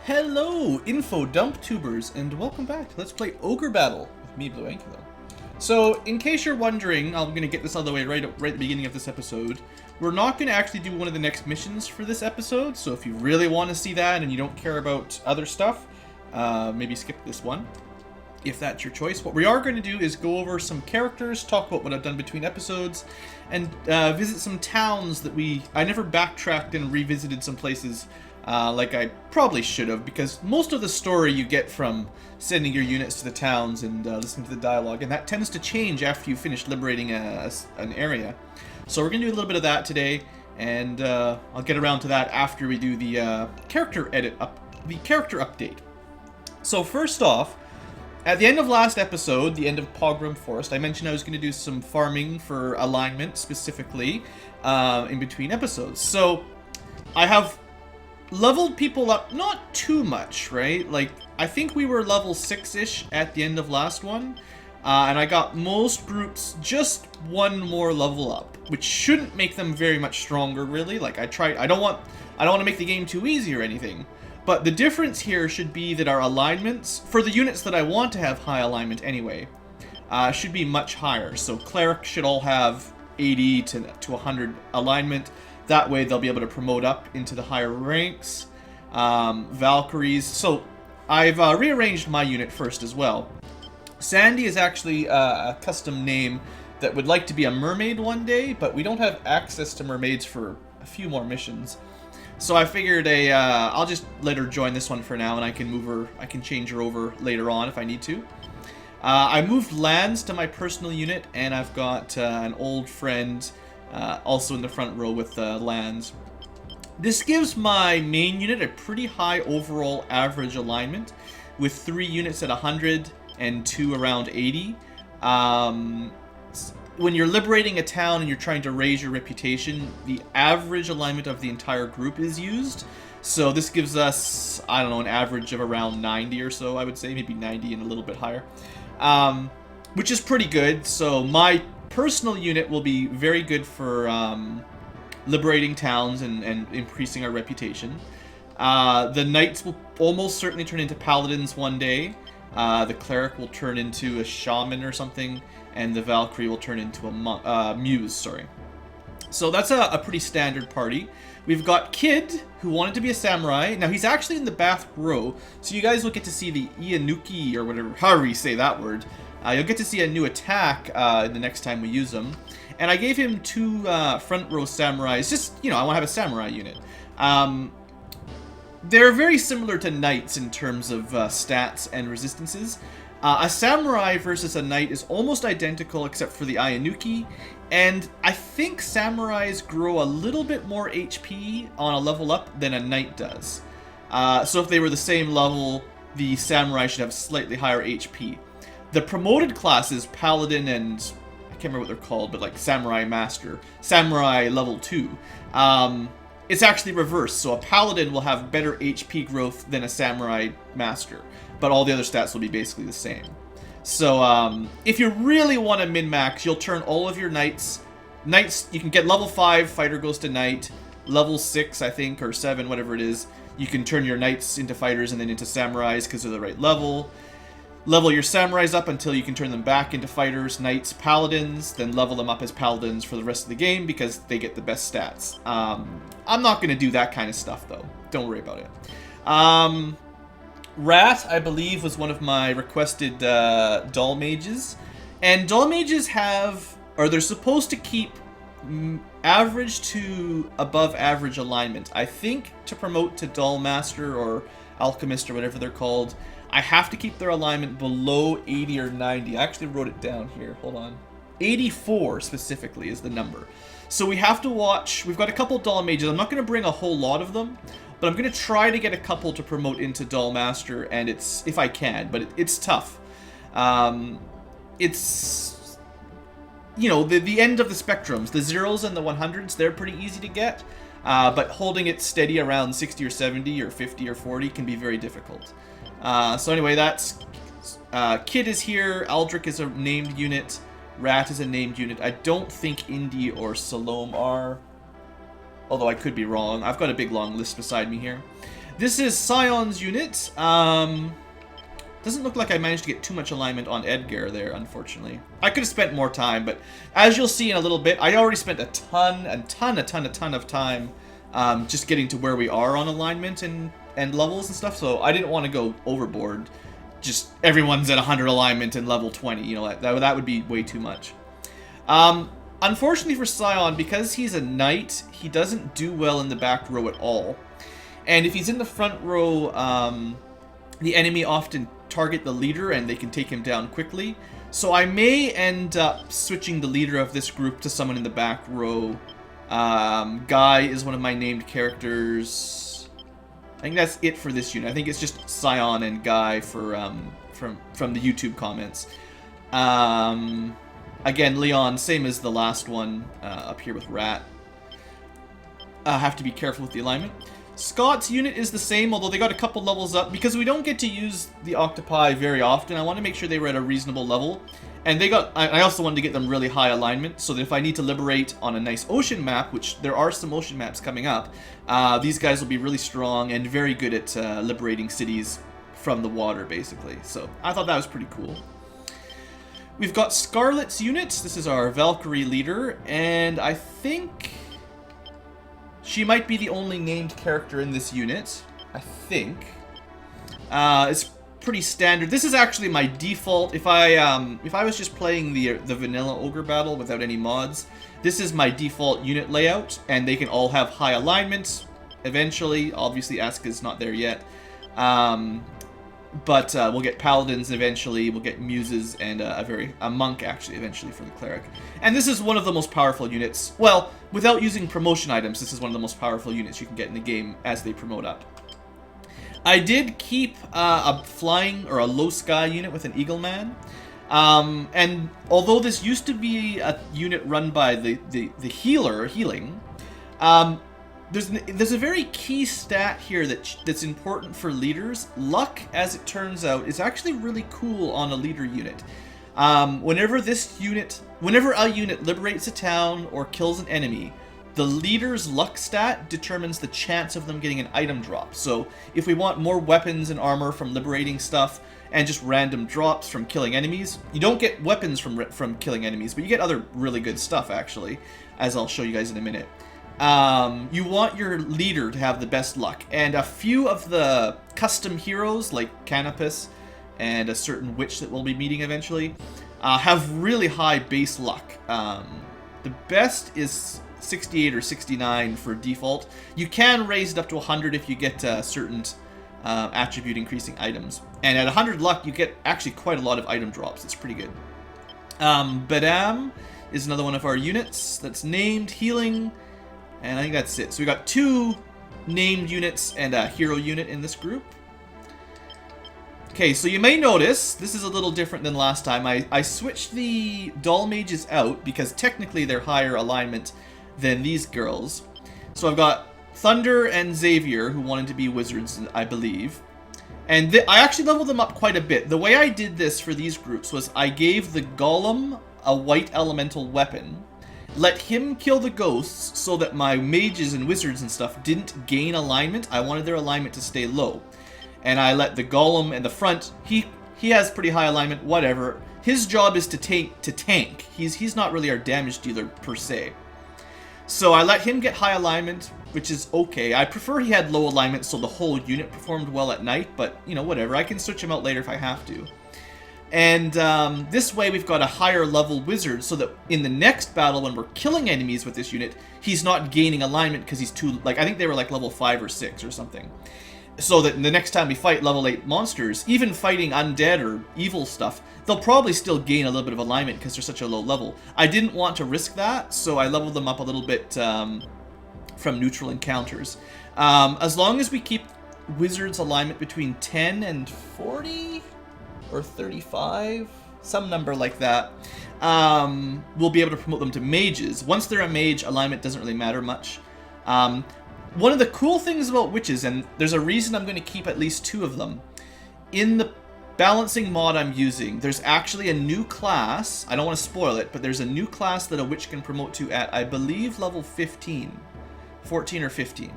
Hello, info dump tubers, and welcome back to Let's Play Ogre Battle with me, BlueAnkylo. So, in case you're wondering, I'm going to get this out of the way right at the beginning of this episode. We're not going to actually do one of the next missions for this episode, so if you really want to see that and you don't care about other stuff, maybe skip this one, if that's your choice. What we are going to do is go over some characters, talk about what I've done between episodes, and visit some towns that I never backtracked and revisited some places like I probably should have, because most of the story you get from sending your units to the towns and listening to the dialogue, and that tends to change after you finish liberating an area. So we're going to do a little bit of that today, and I'll get around to that after we do the character update. So first off, at the end of last episode, the end of Pogrom Forest, I mentioned I was going to do some farming for alignment specifically in between episodes. So I have leveled people up, not too much, right? Like, I think we were level 6-ish at the end of last one, and I got most groups just one more level up, which shouldn't make them very much stronger, really. Like, I don't want to make the game too easy or anything, but the difference here should be that our alignments, for the units that I want to have high alignment anyway, should be much higher. So cleric should all have 80 to 100 alignment. That way they'll be able to promote up into the higher ranks. Valkyries. So I've rearranged my unit first as well. Sandy is actually a custom name that would like to be a mermaid one day, but we don't have access to mermaids for a few more missions. So I figured I'll just let her join this one for now, and I can change her over later on if I need to. I moved lands to my personal unit, and I've got an old friend also in the front row with lands. This gives my main unit a pretty high overall average alignment, with 3 units at 100 and 2 around 80. When you're liberating a town and you're trying to raise your reputation, the average alignment of the entire group is used. So this gives us, I don't know, an average of around 90 or so, I would say, maybe 90 and a little bit higher, which is pretty good. So my personal unit will be very good for liberating towns and increasing our reputation. The knights will almost certainly turn into paladins one day. The cleric will turn into a shaman or something, and the Valkyrie will turn into a muse, sorry. So that's a pretty standard party. We've got Kid, who wanted to be a samurai. Now, he's actually in the back row, so you guys will get to see the Ianuki, or whatever, however you say that word. You'll get to see a new attack the next time we use them. And I gave him 2 front row samurais, just, I want to have a samurai unit. They're very similar to knights in terms of stats and resistances. A samurai versus a knight is almost identical except for the Ianuki, and I think samurais grow a little bit more HP on a level up than a knight does. So if they were the same level, the samurai should have slightly higher HP. The promoted classes, Paladin and, I can't remember what they're called, but like Samurai Master, Samurai Level 2, it's actually reversed. So a Paladin will have better HP growth than a Samurai Master, but all the other stats will be basically the same. So if you really want to min-max, you'll turn all of your Knights, you can get level 5, Fighter goes to Knight, level 6, I think, or 7, whatever it is, you can turn your Knights into Fighters and then into Samurais because they're the right level. Level your samurais up until you can turn them back into fighters, knights, paladins, then level them up as paladins for the rest of the game because they get the best stats. I'm not going to do that kind of stuff, though. Don't worry about it. Rat, I believe, was one of my requested doll mages. And doll mages they're supposed to keep average to above average alignment. I think to promote to doll master or alchemist or whatever they're called, I have to keep their alignment below 80 or 90. I actually wrote it down here. Hold on. 84 specifically is the number. So we have to watch. We've got a couple doll mages. I'm not going to bring a whole lot of them, but I'm going to try to get a couple to promote into doll master, and it's, if I can, but it's tough. It's, the end of the spectrums. The 0s and the 100s, they're pretty easy to get, but holding it steady around 60 or 70 or 50 or 40 can be very difficult. So anyway, that's Kid is here, Aldrich is a named unit, Rat is a named unit. I don't think Indy or Salome are, although I could be wrong. I've got a big long list beside me here. This is Scion's unit. Doesn't look like I managed to get too much alignment on Edgar there, unfortunately. I could have spent more time, but as you'll see in a little bit, I already spent a ton of time just getting to where we are on alignment and levels and stuff, so I didn't want to go overboard. Just everyone's at 100 alignment and level 20, you know, that would be way too much. Unfortunately for Scion, because he's a knight, he doesn't do well in the back row at all. And if he's in the front row, the enemy often target the leader and they can take him down quickly. So I may end up switching the leader of this group to someone in the back row. Guy is one of my named characters. I think that's it for this unit. I think it's just Scion and Guy for from the YouTube comments. Again, Leon, same as the last one up here with Rat. Have to be careful with the alignment. Scott's unit is the same, although they got a couple levels up. Because we don't get to use the octopi very often, I want to make sure they were at a reasonable level. And they got, I also wanted to get them really high alignment, so that if I need to liberate on a nice ocean map, which there are some ocean maps coming up, these guys will be really strong and very good at liberating cities from the water, basically. So I thought that was pretty cool. We've got Scarlet's unit. This is our Valkyrie leader, and I think she might be the only named character in this unit. I think. It's pretty standard. This is actually my default. If I was just playing the vanilla Ogre battle without any mods, this is my default unit layout, and they can all have high alignment. Eventually, obviously, Asuka's not there yet. But we'll get paladins eventually, we'll get muses, and a monk actually eventually for the cleric. And this is one of the most powerful units. Well, without using promotion items, this is one of the most powerful units you can get in the game as they promote up. I did keep a flying or a low sky unit with an Eagleman. And although this used to be a unit run by the healing, there's a very key stat here that's important for leaders. Luck, as it turns out, is actually really cool on a leader unit. Whenever a unit liberates a town or kills an enemy, the leader's luck stat determines the chance of them getting an item drop. So if we want more weapons and armor from liberating stuff and just random drops from killing enemies, you don't get weapons from killing enemies, but you get other really good stuff actually, as I'll show you guys in a minute. You want your leader to have the best luck, and a few of the custom heroes like Canopus and a certain witch that we'll be meeting eventually have really high base luck. The best is 68 or 69 for default. You can raise it up to 100 if you get certain attribute increasing items, and at 100 luck you get actually quite a lot of item drops. It's pretty good. Badam is another one of our units that's named healing. And I think that's it. So we got 2 named units and a hero unit in this group. Okay, so you may notice, this is a little different than last time. I switched the doll mages out because technically they're higher alignment than these girls. So I've got Thunder and Xavier, who wanted to be wizards, I believe. And I actually leveled them up quite a bit. The way I did this for these groups was I gave the Golem a white elemental weapon, let him kill the ghosts so that my mages and wizards and stuff didn't gain alignment. I wanted their alignment to stay low. And I let the Golem in the front, he has pretty high alignment, whatever. His job is to tank. He's not really our damage dealer per se. So I let him get high alignment, which is okay. I prefer he had low alignment so the whole unit performed well at night, but you know, whatever. I can switch him out later if I have to. And this way we've got a higher level wizard so that in the next battle when we're killing enemies with this unit, he's not gaining alignment because he's too, like, I think they were like level 5 or 6 or something. So that the next time we fight level 8 monsters, even fighting undead or evil stuff, they'll probably still gain a little bit of alignment because they're such a low level. I didn't want to risk that, so I leveled them up a little bit from neutral encounters. As long as we keep wizards alignment between 10 and 40... or 35, some number like that, we'll be able to promote them to mages. Once they're a mage, alignment doesn't really matter much. One of the cool things about witches, and there's a reason I'm going to keep at least 2 of them, in the balancing mod I'm using, there's actually a new class, I don't want to spoil it, but there's a new class that a witch can promote to at, I believe, level 15, 14 or 15.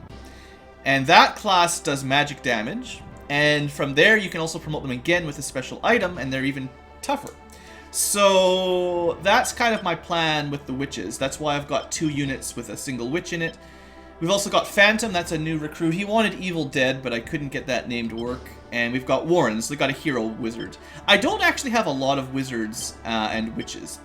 And that class does magic damage. And from there, you can also promote them again with a special item, and they're even tougher. So that's kind of my plan with the witches. That's why I've got 2 units with a single witch in it. We've also got Phantom, that's a new recruit. He wanted Evil Dead, but I couldn't get that name to work. And we've got Warren, so we got a hero wizard. I don't actually have a lot of wizards and witches.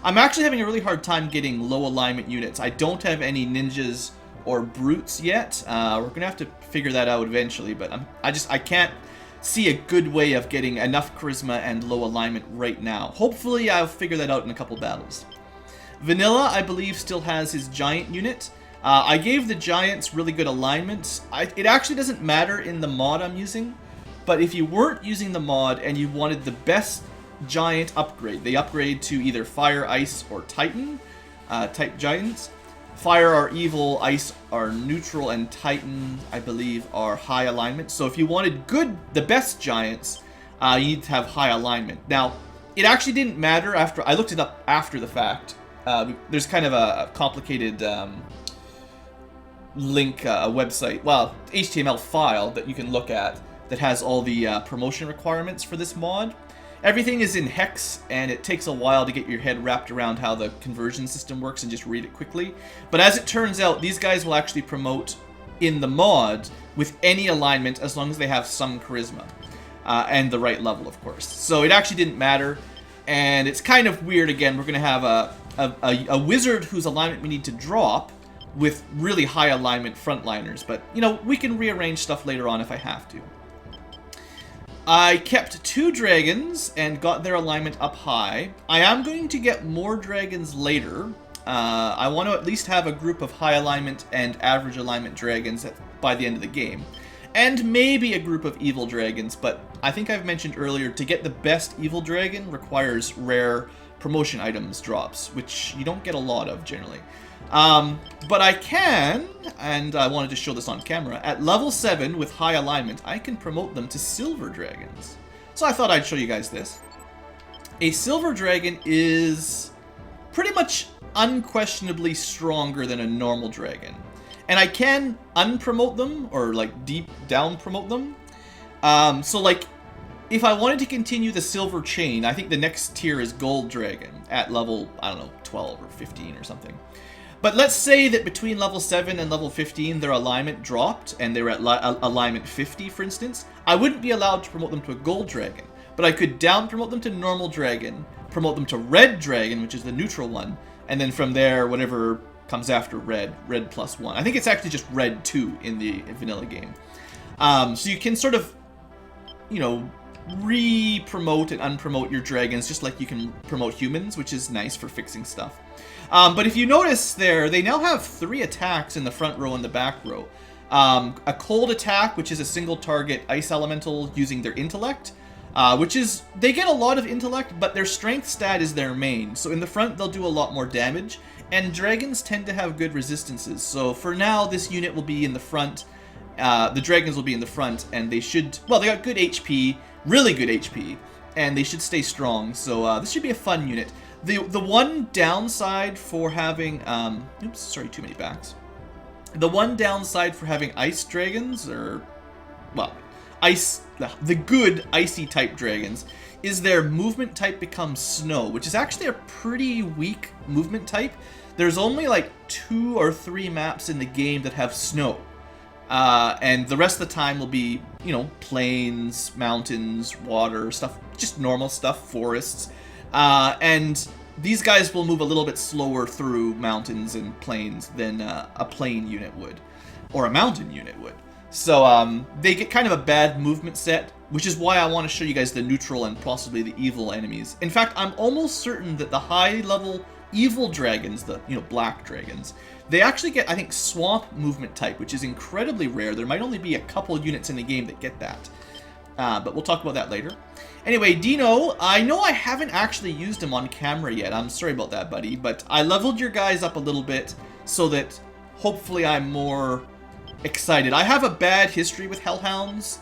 I'm actually having a really hard time getting low alignment units. I don't have any ninjas or brutes yet. We're gonna have to figure that out eventually, but I can't see a good way of getting enough charisma and low alignment right now. Hopefully I'll figure that out in a couple battles. Vanilla, I believe, still has his giant unit. I gave the giants really good alignment. It actually doesn't matter in the mod I'm using, but if you weren't using the mod and you wanted the best giant upgrade, they upgrade to either Fire, Ice, or Titan type giants. Fire are evil, Ice are neutral, and Titan, I believe, are high alignment. So if you wanted the best giants, you need to have high alignment. Now, it actually didn't matter after I looked it up after the fact. There's kind of a complicated link, a website, well, HTML file that you can look at that has all the promotion requirements for this mod. Everything is in hex, and it takes a while to get your head wrapped around how the conversion system works and just read it quickly. But as it turns out, these guys will actually promote in the mod with any alignment as long as they have some charisma. And the right level, of course. So it actually didn't matter, and it's kind of weird. Again, we're going to have a wizard whose alignment we need to drop with really high alignment frontliners, but, you know, we can rearrange stuff later on if I have to. I kept 2 dragons and got their alignment up high. I am going to get more dragons later. I want to at least have a group of high alignment and average alignment dragons by the end of the game. And maybe a group of evil dragons, but I think I've mentioned earlier, to get the best evil dragon requires rare promotion items drops, which you don't get a lot of generally. But I can, and I wanted to show this on camera, at level 7 with high alignment, I can promote them to silver dragons. So I thought I'd show you guys this. A silver dragon is pretty much unquestionably stronger than a normal dragon. And I can unpromote them, or like deep down promote them. So like, if I wanted to continue the silver chain, I think the next tier is gold dragon at level, I don't know, 12 or 15 or something. But let's say that between level 7 and level 15, their alignment dropped, and they were at alignment 50, for instance. I wouldn't be allowed to promote them to a gold dragon, but I could down promote them to normal dragon, promote them to red dragon, which is the neutral one, and then from there, whatever comes after red +1. I think it's actually just red 2 in the vanilla game. So you can sort of, you know, re-promote and unpromote your dragons just like you can promote humans, which is nice for fixing stuff. But if you notice there, they now have 3 attacks in the front row and the back row. A cold attack, which is a single target ice elemental using their intellect, which is, they get a lot of intellect, but their strength stat is their main. So in the front, they'll do a lot more damage, and dragons tend to have good resistances. So for now, this unit will be in the front. The dragons will be in the front, and they should, well, they got good HP, really good HP, and they should stay strong. So this should be a fun unit. The one downside for having, oops, sorry, too many backs. The one downside for having ice dragons, or, well, the good icy type dragons, is their movement type becomes snow, which is actually a pretty weak movement type. There's only like 2 or 3 maps in the game that have snow. And the rest of the time will be, you know, plains, mountains, water, stuff, just normal stuff, forests. And these guys will move a little bit slower through mountains and plains than a plain unit would, or a mountain unit would. So they get kind of a bad movement set, which is why I want to show you guys the neutral and possibly the evil enemies. In fact, I'm almost certain that the high-level evil dragons, the, you know, black dragons, they actually get, I think, swamp movement type, which is incredibly rare. There might only be a couple units in the game that get that. But we'll talk about that later. Anyway, Dino, I know I haven't actually used him on camera yet. I'm sorry about that, buddy. But I leveled your guys up a little bit so that hopefully I'm more excited. I have a bad history with Hellhounds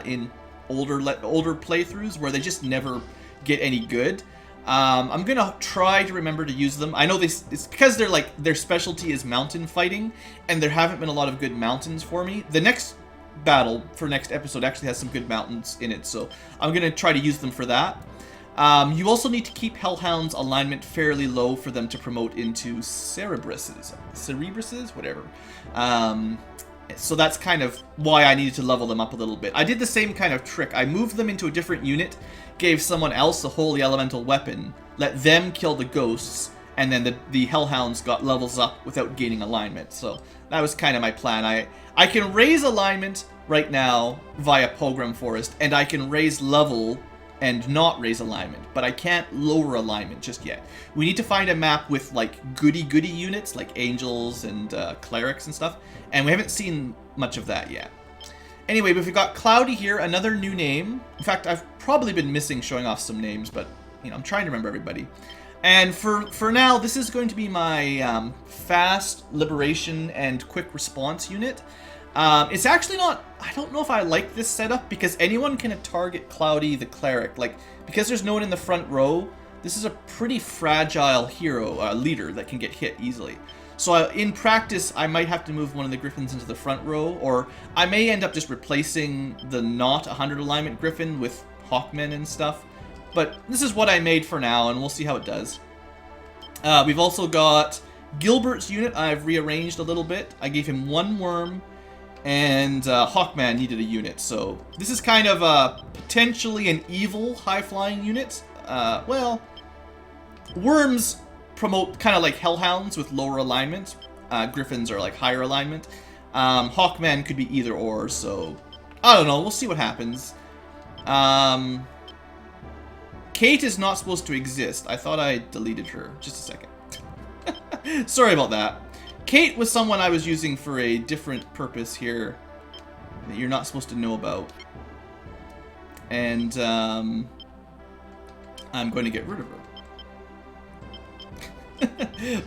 in older playthroughs where they just never get any good. I'm gonna try to remember to use them. I know it's because they're like, their specialty is mountain fighting, and there haven't been a lot of good mountains for me. The next battle for next episode actually has some good mountains in it, so I'm gonna try to use them for that. You also need to keep Hellhound's alignment fairly low for them to promote into Cerebruses, whatever. So that's kind of why I needed to level them up a little bit. I did the same kind of trick. I moved them into a different unit, gave someone else a holy elemental weapon, let them kill the ghosts, and then the Hellhounds got levels up without gaining alignment. So that was kind of my plan. I can raise alignment right now via Pogrom Forest, and I can raise level and not raise alignment, but I can't lower alignment just yet. We need to find a map with like goody units, like angels and clerics and stuff, and we haven't seen much of that yet. Anyway, we've got Cloudy here, another new name. In fact, I've probably been missing showing off some names, but you know, I'm trying to remember everybody. And for now, this is going to be my fast liberation and quick response unit. It's actually not, I don't know if I like this setup, because anyone can target Cloudy the Cleric. Like, because there's no one in the front row, this is a pretty fragile hero, leader that can get hit easily. So in practice, I might have to move one of the Griffins into the front row, or I may end up just replacing the not 100 alignment Griffin with Hawkmen and stuff. But this is what I made for now, and we'll see how it does. We've also got Gilbert's unit. I've rearranged a little bit. I gave him one worm, and Hawkman needed a unit. So this is kind of potentially an evil high-flying unit. Well, worms promote kind of like Hellhounds with lower alignment. Griffins are like higher alignment. Hawkman could be either or, so I don't know. We'll see what happens. Kate is not supposed to exist. I thought I deleted her. Just a second. Sorry about that. Kate was someone I was using for a different purpose here that you're not supposed to know about. And I'm going to get rid of her.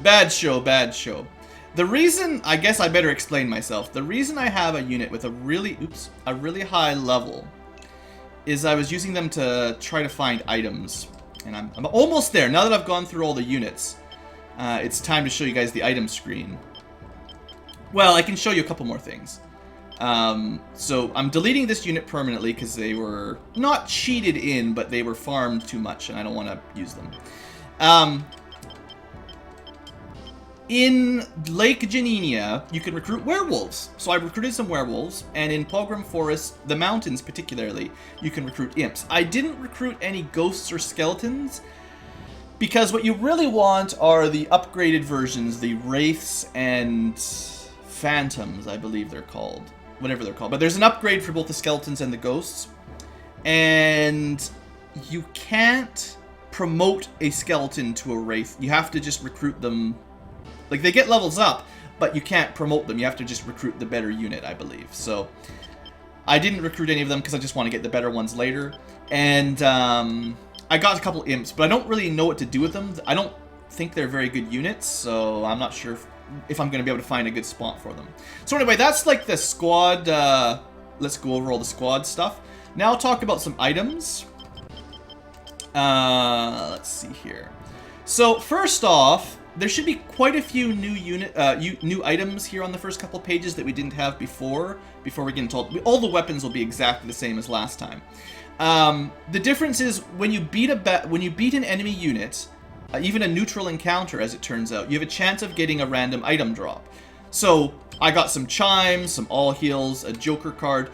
Bad show, bad show. The reason, I guess I better explain myself. The reason I have a unit with a really high level is I was using them to try to find items. And I'm almost there. Now that I've gone through all the units, it's time to show you guys the item screen. Well, I can show you a couple more things. So I'm deleting this unit permanently because they were not cheated in, but they were farmed too much and I don't want to use them. In Lake Janenia, you can recruit werewolves. So I recruited some werewolves, and in Pogrom Forest, the mountains particularly, you can recruit imps. I didn't recruit any ghosts or skeletons, because what you really want are the upgraded versions, the wraiths and phantoms, I believe they're called. Whatever they're called. But there's an upgrade for both the skeletons and the ghosts. And you can't promote a skeleton to a wraith. You have to just recruit them. Like, they get levels up, but you can't promote them. You have to just recruit the better unit, I believe. So, I didn't recruit any of them because I just want to get the better ones later. And, I got a couple imps, but I don't really know what to do with them. I don't think they're very good units, so I'm not sure if I'm going to be able to find a good spot for them. So anyway, that's like the squad. Let's go over all the squad stuff. Now I'll talk about some items. Let's see here. So first off, there should be quite a few new items here on the first couple pages that we didn't have before we get into all the weapons will be exactly the same as last time. The difference is when you beat an enemy unit, even a neutral encounter as it turns out, you have a chance of getting a random item drop. So I got some chimes, some all heals, a joker card,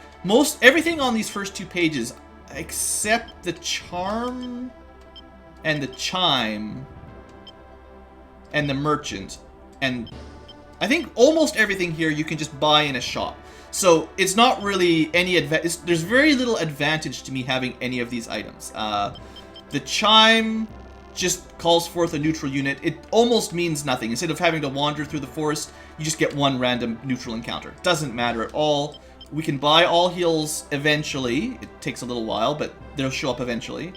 everything on these first two pages except the charm and the chime and the merchant, and I think almost everything here you can just buy in a shop. So it's not really any there's very little advantage to me having any of these items. The chime just calls forth a neutral unit. It almost means nothing. Instead of having to wander through the forest, you just get one random neutral encounter. Doesn't matter at all. We can buy all heals eventually. It takes a little while, but they'll show up eventually.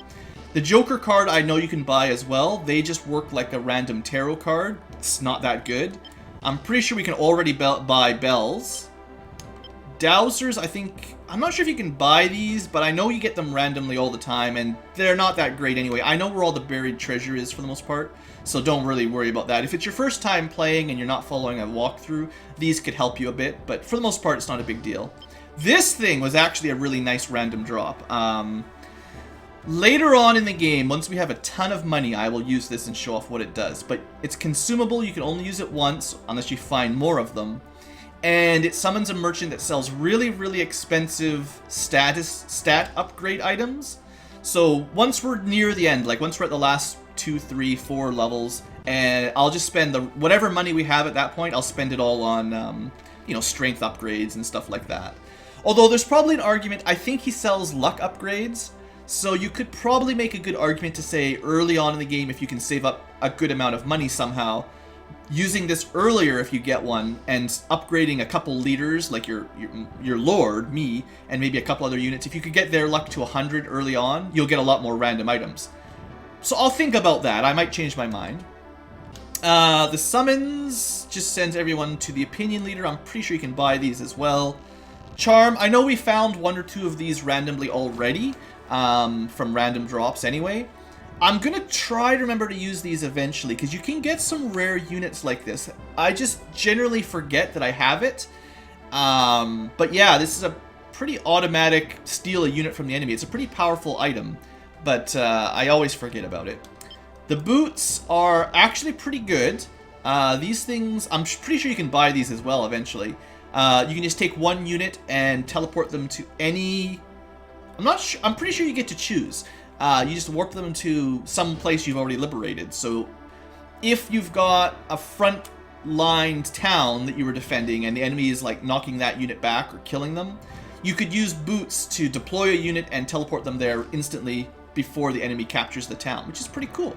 The Joker card I know you can buy as well. They just work like a random tarot card. It's not that good. I'm pretty sure we can already buy bells. Dowsers, I think... I'm not sure if you can buy these, but I know you get them randomly all the time, and they're not that great anyway. I know where all the buried treasure is for the most part, so don't really worry about that. If it's your first time playing and you're not following a walkthrough, these could help you a bit, but for the most part, it's not a big deal. This thing was actually a really nice random drop. Later on in the game, once we have a ton of money, I will use this and show off what it does. But it's consumable, you can only use it once, unless you find more of them. And it summons a merchant that sells really, really expensive stat upgrade items. So once we're near the end, like once we're at the last 2, 3, 4 levels, and I'll just spend whatever money we have at that point, I'll spend it all on, you know, strength upgrades and stuff like that. Although there's probably an argument, I think he sells luck upgrades, so you could probably make a good argument to say early on in the game, if you can save up a good amount of money somehow, using this earlier if you get one, and upgrading a couple leaders, like your lord, me, and maybe a couple other units, if you could get their luck to 100 early on, you'll get a lot more random items. So I'll think about that. I might change my mind. The summons just sends everyone to the opinion leader. I'm pretty sure you can buy these as well. Charm, I know we found 1 or 2 of these randomly already, from random drops anyway. I'm gonna try to remember to use these eventually, because you can get some rare units like this. I just generally forget that I have it. But yeah, this is a pretty automatic steal a unit from the enemy. It's a pretty powerful item, but I always forget about it. The boots are actually pretty good. These things, I'm pretty sure you can buy these as well eventually. You can just take 1 unit and teleport them to any... I'm not sure, I'm pretty sure you get to choose. You just warp them to some place you've already liberated. So if you've got a front-lined town that you were defending and the enemy is like knocking that unit back or killing them, you could use boots to deploy a unit and teleport them there instantly before the enemy captures the town, which is pretty cool.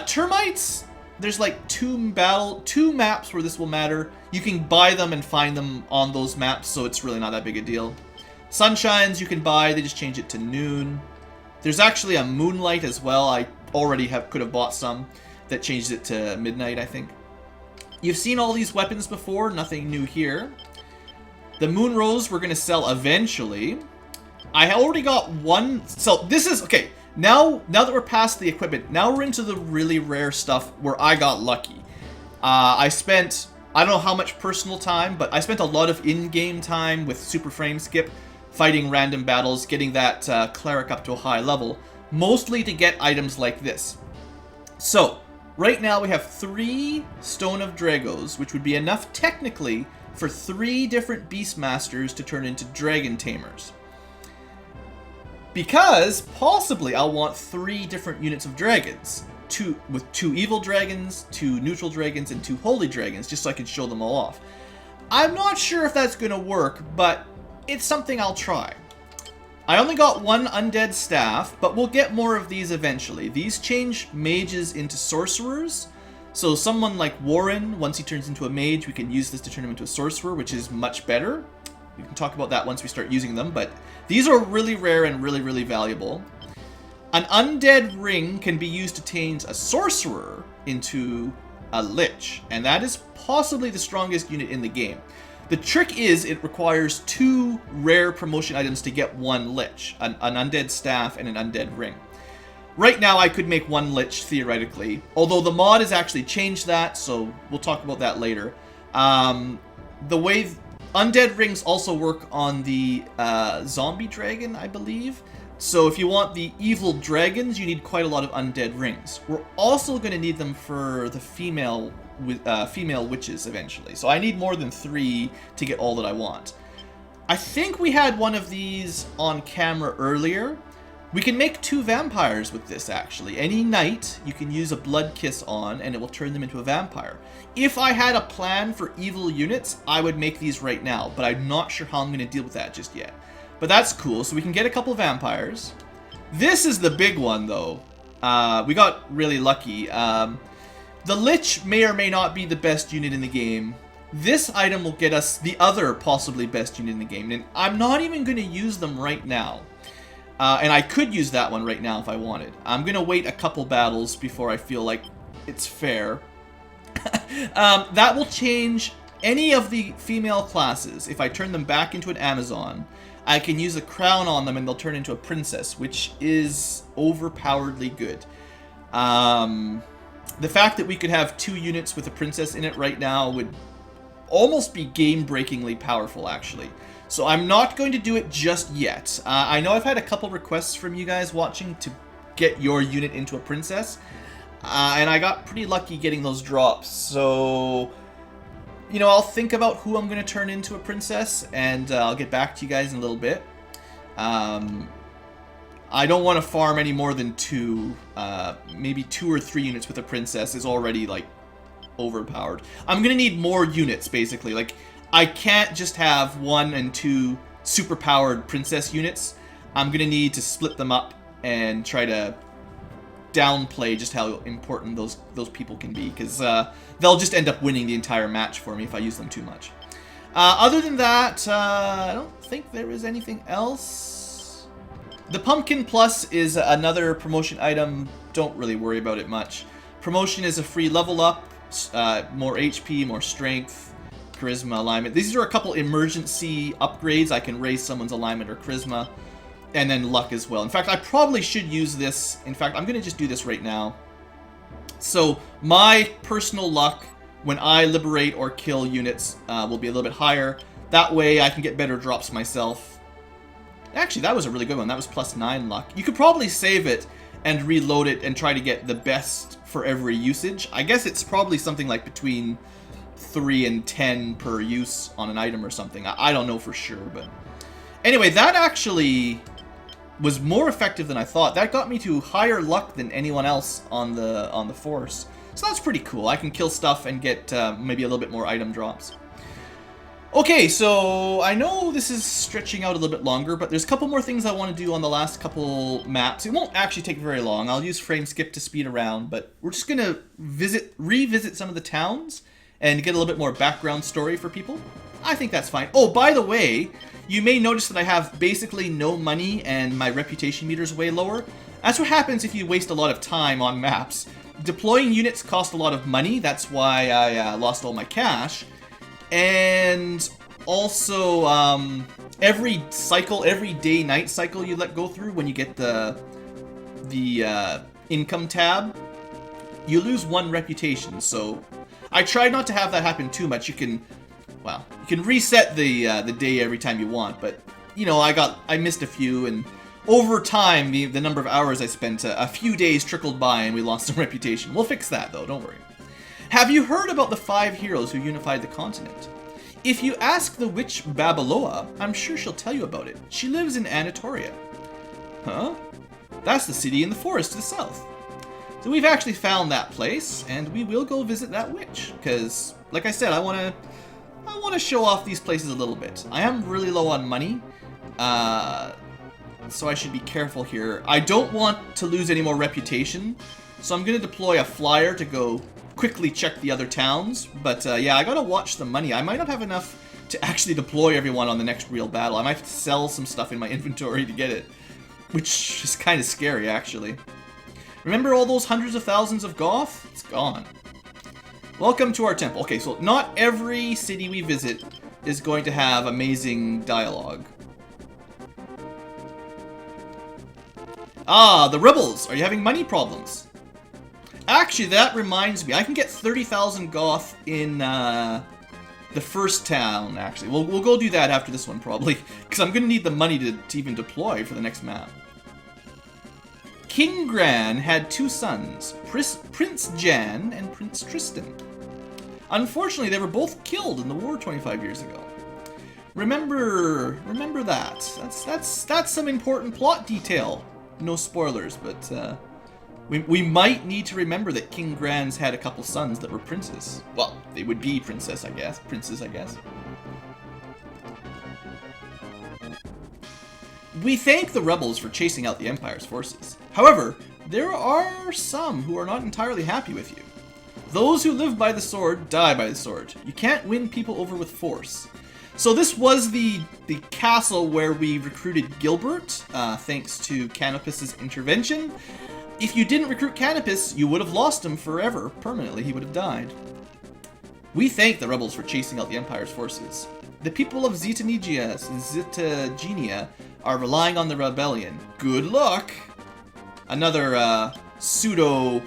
Termites, there's like 2 maps where this will matter. You can buy them and find them on those maps, so it's really not that big a deal. Sunshines you can buy, they just change it to noon. There's actually a moonlight as well. I already could have bought some that changes it to midnight, I think. You've seen all these weapons before, nothing new here. The moon rose we're going to sell eventually. I already got 1, so this is, okay, now that we're past the equipment, now we're into the really rare stuff where I got lucky. I spent, I don't know how much personal time, but I spent a lot of in-game time with Super Frame Skip, fighting random battles, getting that cleric up to a high level, mostly to get items like this. So, right now we have 3 Stone of Dragos, which would be enough technically for 3 different Beastmasters to turn into Dragon Tamers. Because, possibly, I'll want 3 different units of dragons. With 2 evil dragons, 2 neutral dragons, and 2 holy dragons, just so I can show them all off. I'm not sure if that's going to work, but it's something I'll try. I only got 1 undead staff, but we'll get more of these eventually. These change mages into sorcerers. So someone like Warren, once he turns into a mage, we can use this to turn him into a sorcerer, which is much better. We can talk about that once we start using them, but these are really rare and really, really valuable. An undead ring can be used to change a sorcerer into a lich, and that is possibly the strongest unit in the game. The trick is it requires 2 rare promotion items to get 1 lich, an undead staff and an undead ring. Right now I could make 1 lich theoretically, although the mod has actually changed that, so we'll talk about that later. The way undead rings also work on the zombie dragon, I believe. So if you want the evil dragons, you need quite a lot of undead rings. We're also going to need them for the female witches eventually. So I need more than 3 to get all that I want. I think we had one of these on camera earlier. We can make 2 vampires with this actually. Any night you can use a blood kiss on and it will turn them into a vampire. If I had a plan for evil units, I would make these right now, but I'm not sure how I'm going to deal with that just yet. But that's cool, so we can get a couple vampires. This is the big one though. We got really lucky. The Lich may or may not be the best unit in the game. This item will get us the other possibly best unit in the game, and I'm not even going to use them right now. And I could use that one right now if I wanted. I'm going to wait a couple battles before I feel like it's fair. That will change any of the female classes. If I turn them back into an Amazon, I can use a crown on them and they'll turn into a princess, which is overpoweredly good. The fact that we could have 2 units with a princess in it right now would almost be game-breakingly powerful, actually. So I'm not going to do it just yet. I know I've had a couple requests from you guys watching to get your unit into a princess, and I got pretty lucky getting those drops. So, you know, I'll think about who I'm going to turn into a princess, and I'll get back to you guys in a little bit. I don't want to farm any more than 2. Maybe 2 or 3 units with a princess is already, like, overpowered. I'm going to need more units, basically. Like, I can't just have 1 and 2 super-powered princess units. I'm going to need to split them up and try to downplay just how important those people can be, because they'll just end up winning the entire match for me if I use them too much. Other than that, I don't think there is anything else. The Pumpkin Plus is another promotion item. Don't really worry about it much. Promotion is a free level up, more HP, more strength, charisma, alignment. These are a couple emergency upgrades. I can raise someone's alignment or charisma, and then luck as well. In fact, I probably should use this. In fact, I'm going to just do this right now. So my personal luck when I liberate or kill units will be a little bit higher. That way I can get better drops myself. Actually, that was a really good one. That was +9 luck. You could probably save it and reload it and try to get the best for every usage. I guess it's probably something like between 3 and 10 per use on an item or something. I don't know for sure, but anyway, that actually was more effective than I thought. That got me to higher luck than anyone else on the force. So that's pretty cool. I can kill stuff and get maybe a little bit more item drops. Okay, so I know this is stretching out a little bit longer, but there's a couple more things I want to do on the last couple maps. It won't actually take very long. I'll use frame skip to speed around, but we're just going to revisit some of the towns and get a little bit more background story for people. I think that's fine. Oh, by the way, you may notice that I have basically no money and my reputation meter is way lower. That's what happens if you waste a lot of time on maps. Deploying units cost a lot of money. That's why I lost all my cash. And also, every cycle, every day-night cycle you let go through when you get the income tab, you lose 1 reputation. So I try not to have that happen too much. You can, well, you can reset the day every time you want, but you know, I missed a few, and over time, the number of hours I spent, a few days trickled by, and we lost some reputation. We'll fix that though. Don't worry. Have you heard about the 5 heroes who unified the continent? If you ask the witch Babaloa, I'm sure she'll tell you about it. She lives in Anatolia. Huh? That's the city in the forest to the south. So we've actually found that place, and we will go visit that witch, because, like I said, I want to show off these places a little bit. I am really low on money, so I should be careful here. I don't want to lose any more reputation, so I'm going to deploy a flyer to go quickly check the other towns, but yeah, I gotta watch the money. I might not have enough to actually deploy everyone on the next real battle. I might have to sell some stuff in my inventory to get it, which is kind of scary, actually. Remember all those hundreds of thousands of Goth? It's gone. Welcome to our temple. Okay, so not every city we visit is going to have amazing dialogue. Ah, the rebels! Are you having money problems? Actually, that reminds me. I can get 30,000 Goth in the first town, actually. We'll go do that after this one, probably. Because I'm going to need the money to even deploy for the next map. King Gran had 2 sons, Prince Jan and Prince Tristan. Unfortunately, they were both killed in the war 25 years ago. Remember that. That's some important plot detail. No spoilers, but we might need to remember that King Gran's had a couple sons that were princes. Well, they would be princes, I guess. We thank the rebels for chasing out the Empire's forces. However, there are some who are not entirely happy with you. Those who live by the sword die by the sword. You can't win people over with force. So this was the castle where we recruited Gilbert, thanks to Canopus's intervention. If you didn't recruit Canopus, you would have lost him forever, permanently. He would have died. We thank the rebels for chasing out the Empire's forces. The people of Zitagenia are relying on the rebellion. Good luck! Another pseudo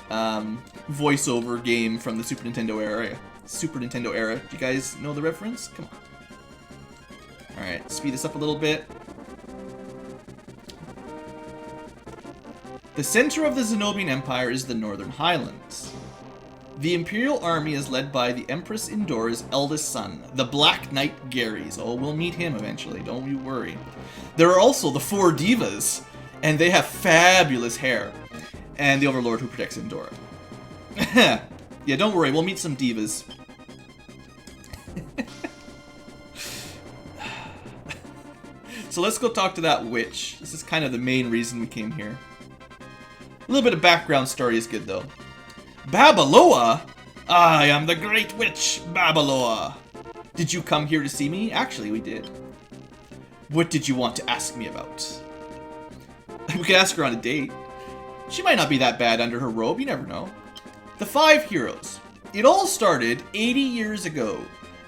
voiceover game from the Super Nintendo era. Do you guys know the reference? Come on. Alright, speed this up a little bit. The center of the Zenobian Empire is the Northern Highlands. The Imperial Army is led by the Empress Indora's eldest son, the Black Knight Garys. Oh, we'll meet him eventually, don't you worry. There are also the 4 divas, and they have fabulous hair. And the Overlord who protects Indora. Yeah, don't worry, we'll meet some divas. So let's go talk to that witch. This is kind of the main reason we came here. A little bit of background story is good, though. Babaloa? I am the great witch, Babaloa. Did you come here to see me? Actually, we did. What did you want to ask me about? We could ask her on a date. She might not be that bad under her robe, you never know. The 5 heroes. It all started 80 years ago.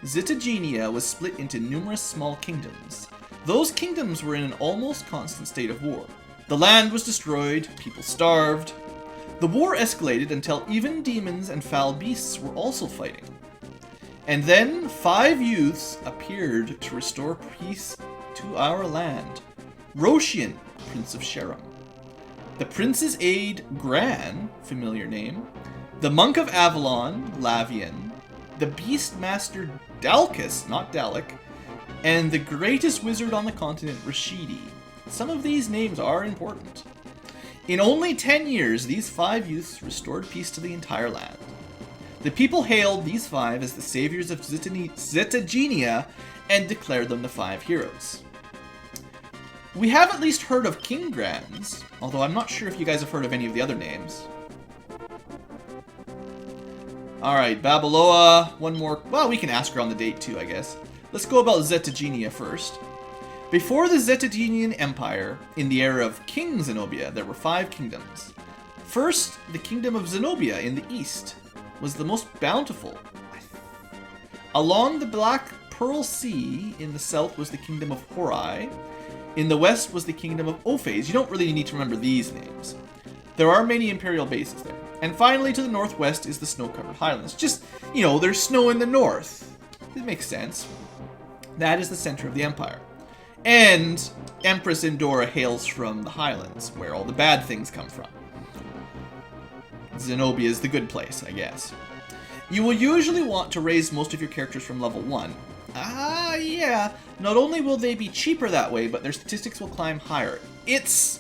Zitagenia was split into numerous small kingdoms. Those kingdoms were in an almost constant state of war. The land was destroyed, people starved. The war escalated until even demons and foul beasts were also fighting. And then 5 youths appeared to restore peace to our land. Roshian, Prince of Sharam. The Prince's aide, Gran, familiar name. The Monk of Avalon, Lavian. The Beast Master, Dalkus, not Dalek. And the greatest wizard on the continent, Rashidi. Some of these names are important. In only 10 years, these 5 youths restored peace to the entire land. The people hailed these 5 as the saviors of Zitagenia and declared them the 5 heroes. We have at least heard of King Grans, although I'm not sure if you guys have heard of any of the other names. Alright, Babaloa, one more. Well, we can ask her on the date too, I guess. Let's go about Zitagenia first. Before the Zitagenian Empire, in the era of King Zenobia, there were 5 kingdoms. First, the kingdom of Zenobia in the east was the most bountiful. Along the Black Pearl Sea in the south was the kingdom of Horai. In the west was the kingdom of Ophase. You don't really need to remember these names. There are many imperial bases there. And finally, to the northwest is the snow-covered highlands. Just, you know, there's snow in the north. It makes sense. That is the center of the empire. And Empress Indora hails from the highlands, where all the bad things come from. Zenobia is the good place, I guess. You will usually want to raise most of your characters from level 1. Yeah. Not only will they be cheaper that way, but their statistics will climb higher. It's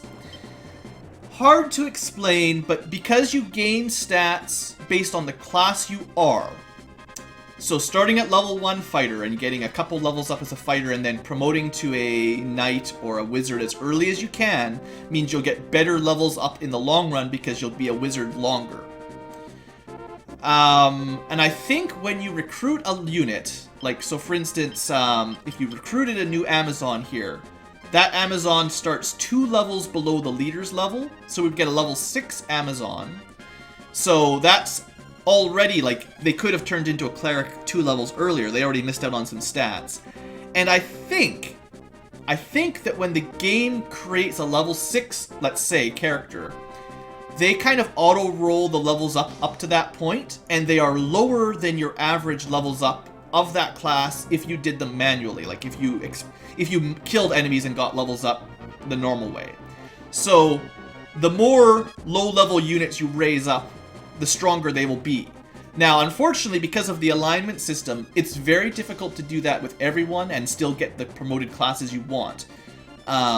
hard to explain, but because you gain stats based on the class you are. So starting at level 1 fighter and getting a couple levels up as a fighter and then promoting to a knight or a wizard as early as you can means you'll get better levels up in the long run because you'll be a wizard longer. And I think when you recruit a unit, like, so for instance, if you recruited a new Amazon here, that Amazon starts 2 levels below the leader's level, so we'd get a level 6 Amazon. So that's already, like, they could have turned into a cleric 2 levels earlier. They already missed out on some stats. And I think that when the game creates a level 6, let's say, character, they kind of auto-roll the levels up to that point, and they are lower than your average levels up of that class if you did them manually, like if you killed enemies and got levels up the normal way. So the more low-level units you raise up, the stronger they will be. Now, unfortunately, because of the alignment system, it's very difficult to do that with everyone and still get the promoted classes you want.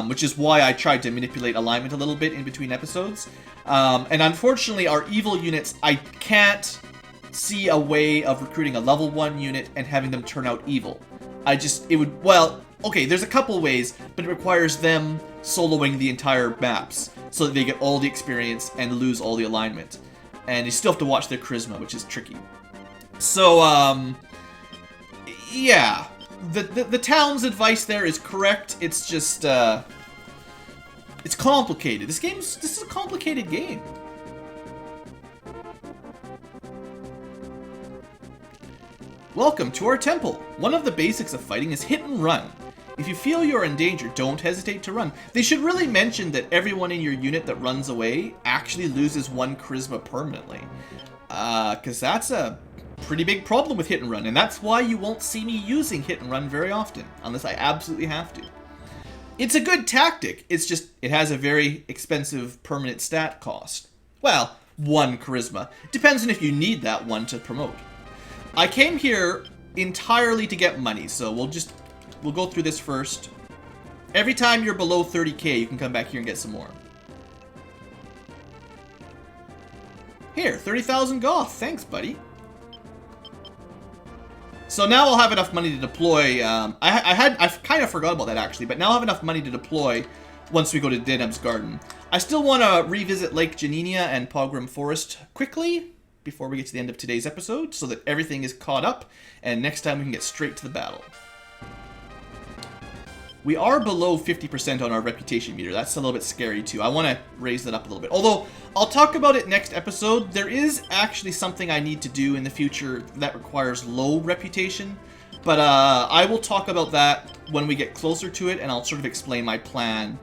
Which is why I tried to manipulate alignment a little bit in between episodes. And unfortunately, our evil units, I can't see a way of recruiting a level 1 unit and having them turn out evil. Well, okay, there's a couple ways, but it requires them soloing the entire maps so that they get all the experience and lose all the alignment. And you still have to watch their charisma, which is tricky. So, yeah. The town's advice there is correct. It's just, it's complicated. This is a complicated game. Welcome to our temple. One of the basics of fighting is hit and run. If you feel you're in danger, don't hesitate to run. They should really mention that everyone in your unit that runs away actually loses 1 charisma permanently. Because that's a pretty big problem with hit and run, and that's why you won't see me using hit and run very often, unless I absolutely have to. It's a good tactic, it's just, it has a very expensive permanent stat cost. Well, 1 charisma. Depends on if you need that 1 to promote. I came here entirely to get money, so we'll go through this first. Every time you're below 30k, you can come back here and get some more. Here, 30,000 goth. Thanks, buddy. So now I'll have enough money to deploy. I kind of forgot about that actually, but now I'll have enough money to deploy once we go to Deneb's Garden. I still want to revisit Lake Janina and Pogrom Forest quickly before we get to the end of today's episode, so that everything is caught up, and next time we can get straight to the battle. We are below 50% on our reputation meter. That's a little bit scary too. I want to raise that up a little bit. Although, I'll talk about it next episode. There is actually something I need to do in the future that requires low reputation. But I will talk about that when we get closer to it, and I'll sort of explain my plan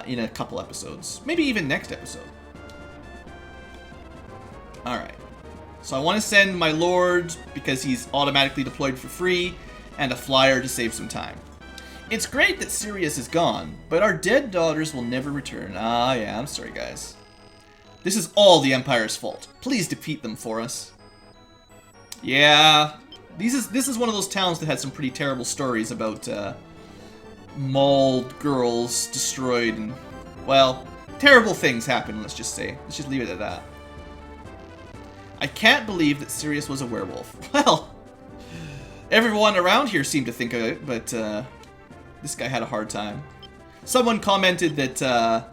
in a couple episodes. Maybe even next episode. Alright. So I want to send my Lord, because he's automatically deployed for free, and a flyer to save some time. It's great that Sirius is gone, but our dead daughters will never return. Ah, yeah, I'm sorry, guys. This is all the Empire's fault. Please defeat them for us. Yeah, this is one of those towns that had some pretty terrible stories about mauled girls, destroyed, and, well, terrible things happen, let's just say. Let's just leave it at that. I can't believe that Sirius was a werewolf. Well, everyone around here seemed to think of it, but this guy had a hard time. Someone commented that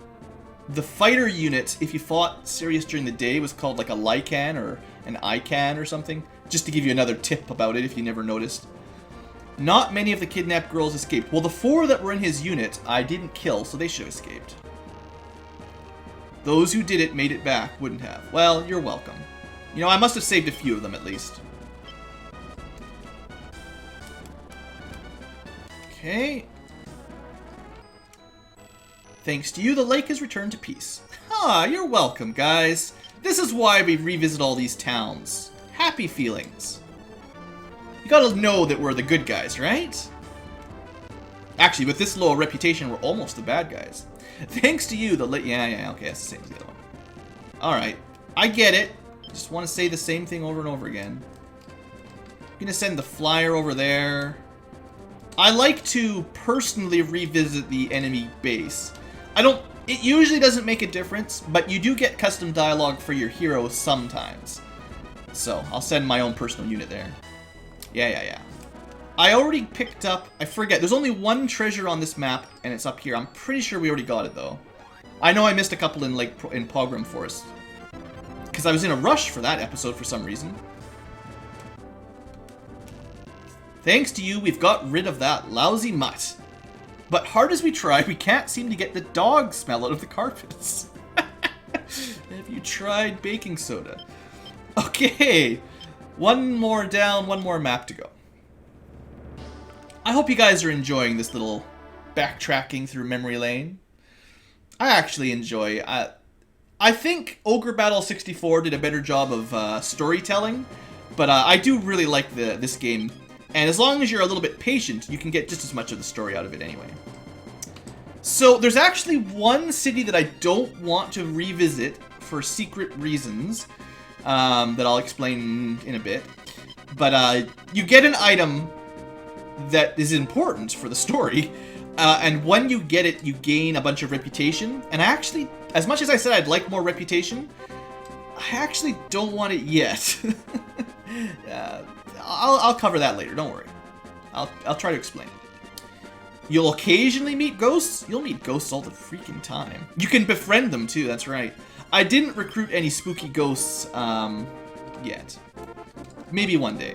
the fighter unit, if you fought Sirius during the day, was called like a Lycan or an Ican or something. Just to give you another tip about it if you never noticed. Not many of the kidnapped girls escaped. Well, the 4 that were in his unit, I didn't kill, so they should have escaped. Those who did it made it back, wouldn't have. Well, you're welcome. You know, I must have saved a few of them at least. Okay. Thanks to you, the lake has returned to peace. Ah, you're welcome, guys. This is why we revisit all these towns. Happy feelings. You gotta know that we're the good guys, right? Actually, with this low reputation, we're almost the bad guys. Thanks to you, the lake... Yeah, okay, that's the same as the other one. Alright, I get it. Just want to say the same thing over and over again. I'm gonna send the flyer over there. I like to personally revisit the enemy base. It usually doesn't make a difference, but you do get custom dialogue for your hero sometimes. So, I'll send my own personal unit there. Yeah. I already picked up, I forget, there's only 1 treasure on this map, and it's up here. I'm pretty sure we already got it, though. I know I missed a couple in Pogrom Forest. Because I was in a rush for that episode for some reason. Thanks to you, we've got rid of that lousy mutt. But hard as we try, we can't seem to get the dog smell out of the carpets. Have you tried baking soda? Okay, 1 more down, 1 more map to go. I hope you guys are enjoying this little backtracking through memory lane. I actually enjoy. I think Ogre Battle 64 did a better job of storytelling, but I do really like this game. And as long as you're a little bit patient, you can get just as much of the story out of it anyway. So, there's actually 1 city that I don't want to revisit for secret reasons that I'll explain in a bit. But you get an item that is important for the story, and when you get it, you gain a bunch of reputation. And I actually, as much as I said I'd like more reputation, I actually don't want it yet. I'll cover that later, don't worry. I'll try to explain it. You'll occasionally meet ghosts. You'll meet ghosts all the freaking time. You can befriend them too, that's right. I didn't recruit any spooky ghosts yet. Maybe one day.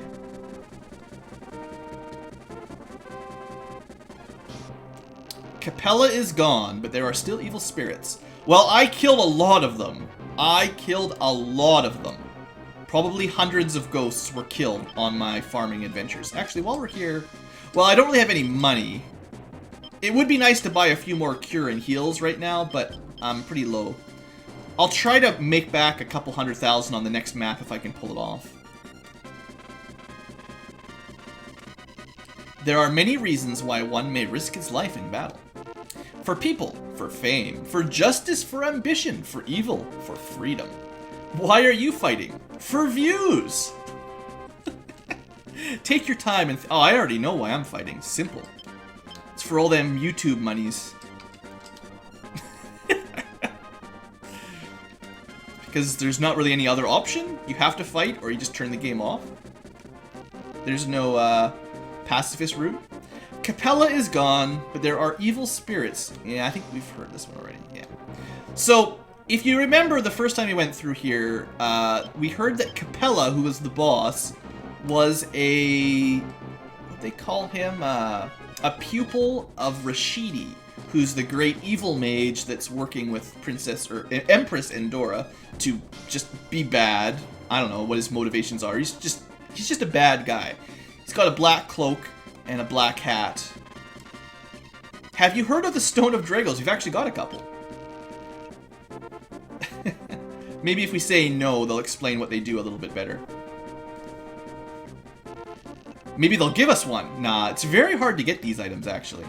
Capella is gone, but there are still evil spirits. Well, I killed a lot of them. I killed a lot of them. Probably hundreds of ghosts were killed on my farming adventures. Actually, while we're here... Well, I don't really have any money. It would be nice to buy a few more cure and heals right now, but I'm pretty low. I'll try to make back a couple 100,000 on the next map if I can pull it off. There are many reasons why one may risk his life in battle. For people, for fame, for justice, for ambition, for evil, for freedom. Why are you fighting? For views! Take your time and... Oh, I already know why I'm fighting. Simple. It's for all them YouTube monies. Because there's not really any other option. You have to fight or you just turn the game off. There's no pacifist route. Capella is gone, but there are evil spirits. Yeah, I think we've heard this one already. Yeah. So, if you remember the first time we went through here, we heard that Capella, who was the boss, was a... what they call him? A pupil of Rashidi, who's the great evil mage that's working with Princess or Empress Endora to just be bad. I don't know what his motivations are. He's just a bad guy. He's got a black cloak and a black hat. Have you heard of the Stone of Dragos? We've actually got a couple. Maybe if we say no, they'll explain what they do a little bit better. Maybe they'll give us one. Nah, it's very hard to get these items, actually.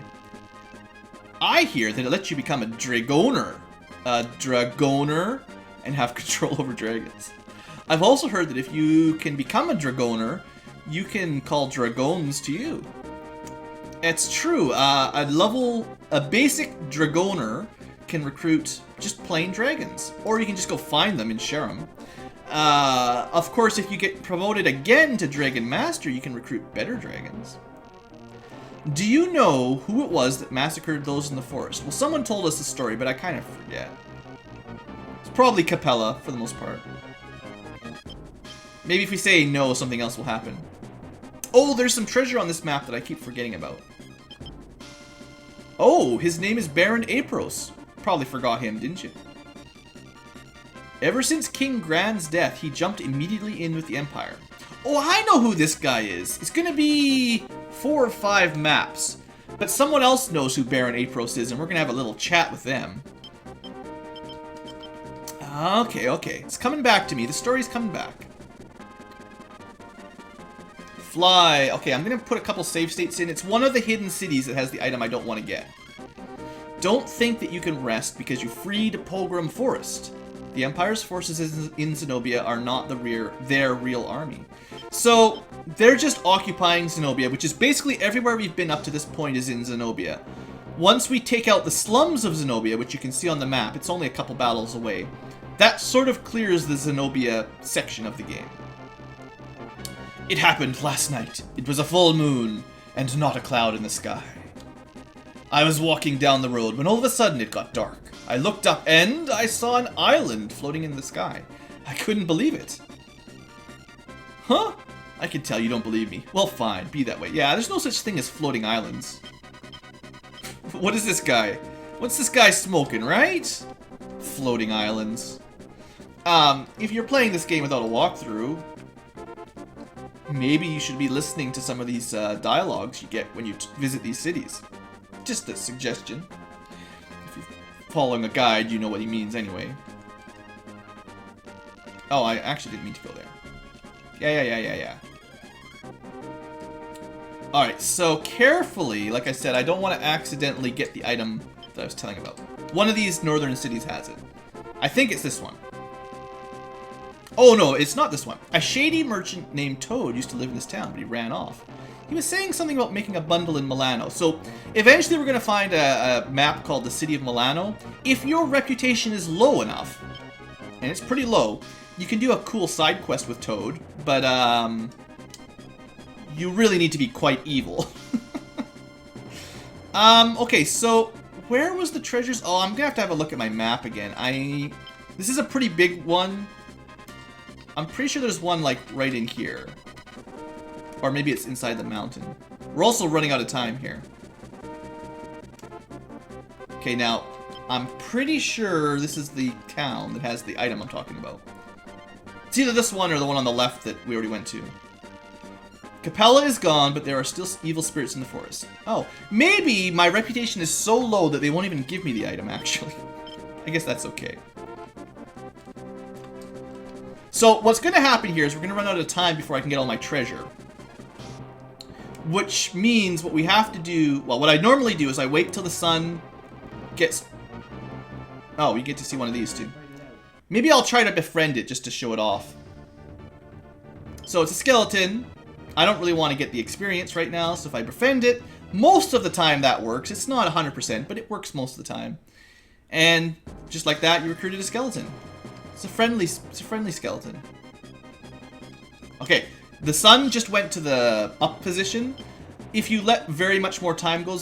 I hear that it lets you become a Dragoner. A Dragoner and have control over dragons. I've also heard that if you can become a Dragoner, you can call Dragons to you. It's true. A basic Dragoner can recruit just plain dragons. Or you can just go find them and share them. Of course, if you get promoted again to Dragon Master, you can recruit better dragons. Do you know who it was that massacred those in the forest? Well, someone told us the story, but I kind of forget. It's probably Capella, for the most part. Maybe if we say no, something else will happen. Oh, there's some treasure on this map that I keep forgetting about. Oh, his name is Baron Apros. Probably forgot him, didn't you? Ever since King Grand's death, he jumped immediately in with the Empire. Oh, I know who this guy is. It's gonna be 4 or 5 maps. But someone else knows who Baron Apros is, and we're gonna have a little chat with them. Okay. It's coming back to me. The story's coming back. Fly. Okay, I'm gonna put a couple save states in. It's one of the hidden cities that has the item I don't want to get. Don't think that you can rest because you freed Pogrom Forest. The Empire's forces in Zenobia are not their real army. So, they're just occupying Zenobia, which is basically everywhere we've been up to this point is in Zenobia. Once we take out the slums of Zenobia, which you can see on the map, it's only a couple battles away, that sort of clears the Zenobia section of the game. It happened last night. It was a full moon, and not a cloud in the sky. I was walking down the road when all of a sudden it got dark. I looked up and I saw an island floating in the sky. I couldn't believe it. Huh? I can tell you don't believe me. Well, fine, be that way. Yeah, there's no such thing as floating islands. What is this guy? What's this guy smoking, right? Floating islands. If you're playing this game without a walkthrough, maybe you should be listening to some of these dialogues you get when you visit these cities. Just a suggestion. If you're following a guide, you know what he means anyway. Oh, I actually didn't mean to go there. Yeah. Alright, so carefully, like I said, I don't want to accidentally get the item that I was telling about. One of these northern cities has it. I think it's this one. Oh no, it's not this one. A shady merchant named Toad used to live in this town, but he ran off. He was saying something about making a bundle in Milano. So eventually we're going to find a map called the City of Milano. If your reputation is low enough, and it's pretty low, you can do a cool side quest with Toad, but you really need to be quite evil. Okay, so where was the treasures? Oh, I'm going to have a look at my map again. This is a pretty big one. I'm pretty sure there's one, like, right in here. Or maybe it's inside the mountain. We're also running out of time here. Okay, now, I'm pretty sure this is the town that has the item I'm talking about. It's either this one or the one on the left that we already went to. Capella is gone, but there are still evil spirits in the forest. Oh, maybe my reputation is so low that they won't even give me the item, actually. I guess that's okay. So what's going to happen here is we're going to run out of time before I can get all my treasure. Which means what we have to do... Well, what I normally do is I wait till the sun gets... Oh, we get to see one of these too. Maybe I'll try to befriend it just to show it off. So it's a skeleton. I don't really want to get the experience right now, so if I befriend it, most of the time that works. It's not 100%, but it works most of the time. And just like that, you recruited a skeleton. It's a friendly skeleton. Okay, the sun just went to the up position. If you let very much more time go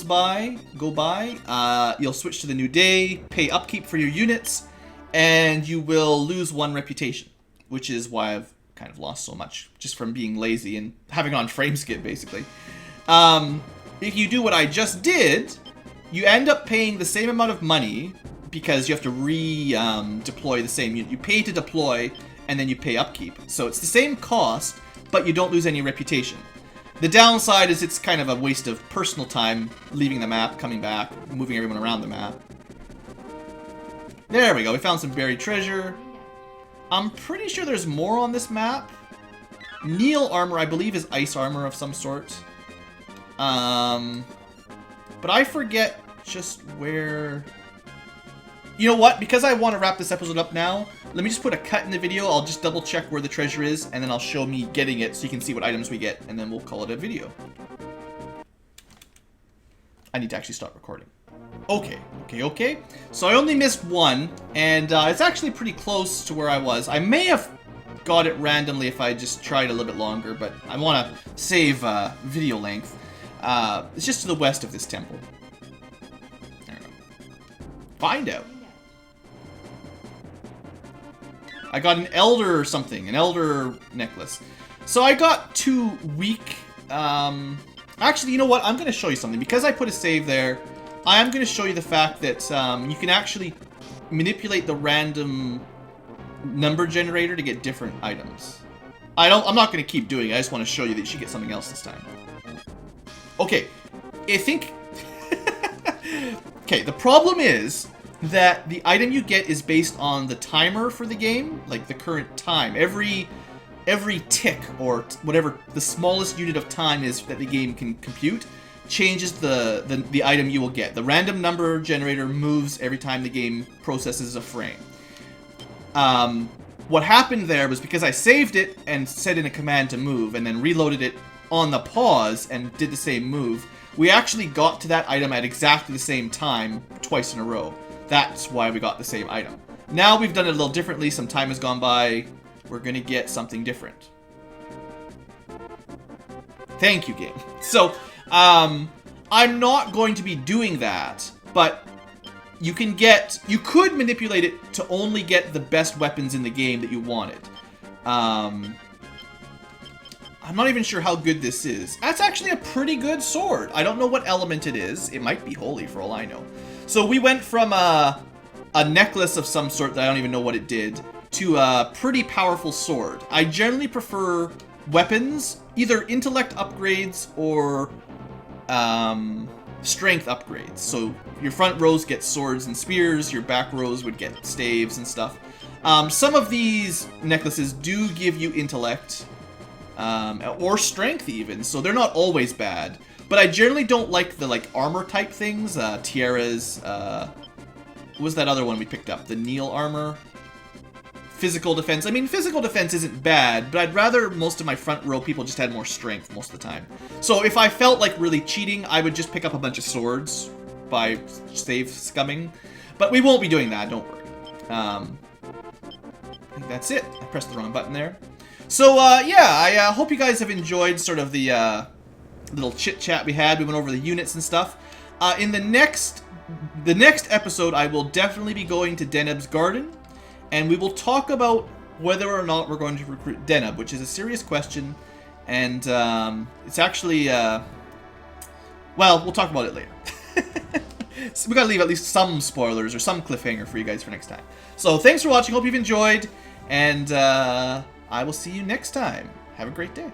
by, you'll switch to the new day, pay upkeep for your units, and you will lose 1 reputation, which is why I've kind of lost so much, just from being lazy and having on frame skip, basically. If you do what I just did, you end up paying the same amount of money, because you have to deploy the same unit. You pay to deploy, and then you pay upkeep. So it's the same cost, but you don't lose any reputation. The downside is it's kind of a waste of personal time, leaving the map, coming back, moving everyone around the map. There we go, we found some buried treasure. I'm pretty sure there's more on this map. Neil armor, I believe, is ice armor of some sort. But I forget just where... You know what? Because I want to wrap this episode up now, let me just put a cut in the video. I'll just double check where the treasure is, and then I'll show me getting it so you can see what items we get, and then we'll call it a video. I need to actually start recording. Okay. So I only missed 1, and it's actually pretty close to where I was. I may have got it randomly if I just tried a little bit longer, but I want to save video length. It's just to the west of this temple. There we go. Find out. I got an elder or something, an elder necklace. So I got 2 weak. Actually, you know what? I'm going to show you something. Because I put a save there, I am going to show you the fact that you can actually manipulate the random number generator to get different items. I'm not going to keep doing it. I just want to show you that you should get something else this time. Okay, I think... Okay, the problem is that the item you get is based on the timer for the game, like the current time. Every tick, or whatever the smallest unit of time is that the game can compute, changes the item you will get. The random number generator moves every time the game processes a frame. What happened there was because I saved it and set in a command to move, and then reloaded it on the pause and did the same move, we actually got to that item at exactly the same time twice in a row. That's why we got the same item. Now we've done it a little differently. Some time has gone by. We're going to get something different. Thank you, game. So, I'm not going to be doing that, but you could manipulate it to only get the best weapons in the game that you wanted. I'm not even sure how good this is. That's actually a pretty good sword. I don't know what element it is. It might be holy for all I know. So we went from a necklace of some sort that I don't even know what it did to a pretty powerful sword. I generally prefer weapons, either intellect upgrades or strength upgrades. So your front rows get swords and spears, your back rows would get staves and stuff. Some of these necklaces do give you intellect, or strength even, so they're not always bad. But I generally don't like the armor type things, tiaras, what was that other one we picked up? The Neil armor? Physical defense. I mean, physical defense isn't bad, but I'd rather most of my front row people just had more strength most of the time. So if I felt like really cheating, I would just pick up a bunch of swords by save scumming. But we won't be doing that, don't worry. I think that's it. I pressed the wrong button there. So, yeah, I hope you guys have enjoyed sort of the little chit-chat we had. We went over the units and stuff. In the next episode, I will definitely be going to Deneb's garden, and we will talk about whether or not we're going to recruit Deneb, which is a serious question, and it's actually, well, we'll talk about it later. So we gotta leave at least some spoilers or some cliffhanger for you guys for next time. So thanks for watching, hope you've enjoyed, and I I will see you next time. Have a great day.